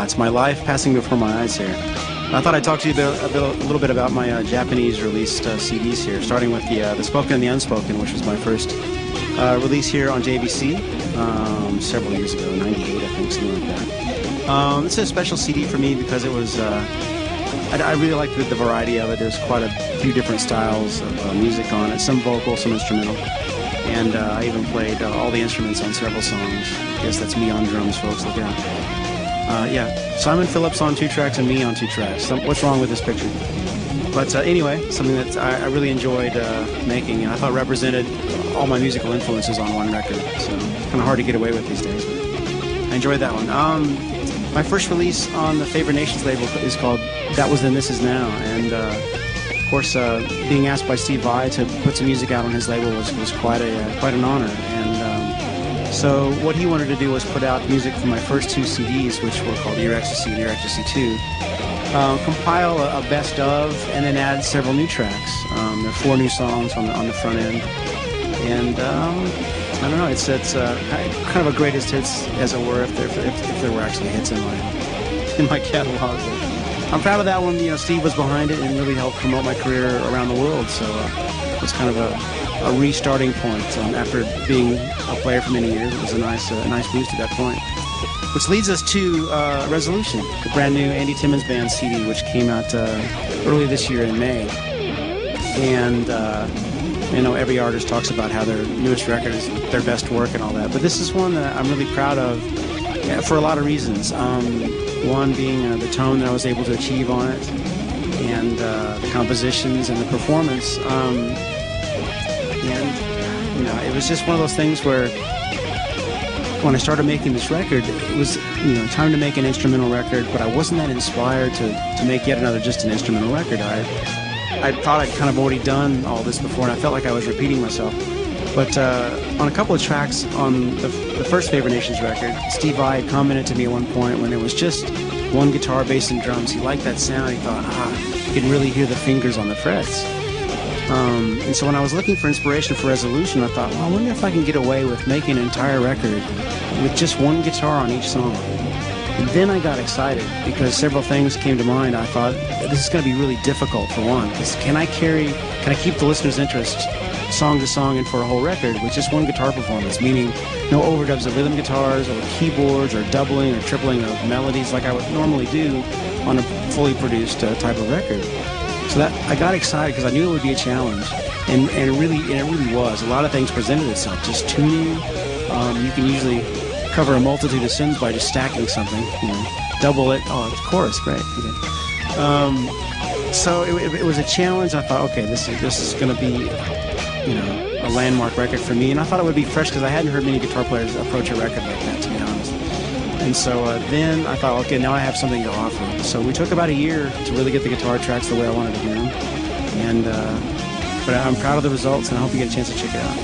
It's my life passing before my eyes here. I thought I'd talk to you a little bit about my Japanese released CDs here, starting with the Spoken and the Unspoken, which was my first release here on JVC several years ago, 98 I think, something like that. This is a special CD for me because it was, I really liked the variety of it. There's quite a few different styles of music on it, some vocal, some instrumental. And I even played all the instruments on several songs. I guess that's me on drums, folks. Look out. Yeah, Simon Phillips on 2 tracks and me on 2 tracks. What's wrong with this picture? But anyway, something that I really enjoyed making. I thought represented all my musical influences on one record. So kind of hard to get away with these days. But I enjoyed that one. My first release on the Favored Nations label is called That Was Then This Is Now. And of course, being asked by Steve Vai to put some music out on his label was quite an honor. And so what he wanted to do was put out music from my first 2 CDs, which were called Ear Ecstasy and Ear Ecstasy 2. compile a best of, and then add several new tracks. There are 4 new songs on the front end, and I don't know. It's kind of a greatest hits, as it were, if there were actually hits in my catalog. I'm proud of that one. You know, Steve was behind it and really helped promote my career around the world. So it was kind of a restarting point. After being a player for many years, it was a nice boost at that point. Which leads us to Resolution, the brand new Andy Timmons Band CD, which came out early this year in May. And you know, every artist talks about how their newest record is their best work and all that. But this is one that I'm really proud of for a lot of reasons. One being the tone that I was able to achieve on it, and the compositions and the performance. And you know, it was just one of those things where when I started making this record, it was, you know, time to make an instrumental record, but I wasn't that inspired to make yet another just an instrumental record. I thought I'd kind of already done all this before, and I felt like I was repeating myself. But on a couple of tracks on the first Favorite Nations record, Steve Vai had commented to me at one point when it was just one guitar, bass, and drums. He liked that sound. He thought, you can really hear the fingers on the frets. And so when I was looking for inspiration for Resolution, I thought, well, I wonder if I can get away with making an entire record with just one guitar on each song. And then I got excited because several things came to mind. I thought, this is going to be really difficult for one. Can I keep the listener's interest song to song and for a whole record with just one guitar performance, meaning no overdubs of rhythm guitars or keyboards or doubling or tripling of melodies like I would normally do on a fully produced type of record. So that I got excited because I knew it would be a challenge, and it really was. A lot of things presented itself. Just tuning, you can usually cover a multitude of sins by just stacking something. You know, double it. Oh, of course, great. Okay. So it was a challenge. I thought, okay, this is going to be, you know, a landmark record for me, and I thought it would be fresh because I hadn't heard many guitar players approach a record like that, to be honest. And so then I thought, okay, now I have something to offer. So we took about a year to really get the guitar tracks the way I wanted to do them. And but I'm proud of the results, and I hope you get a chance to check it out.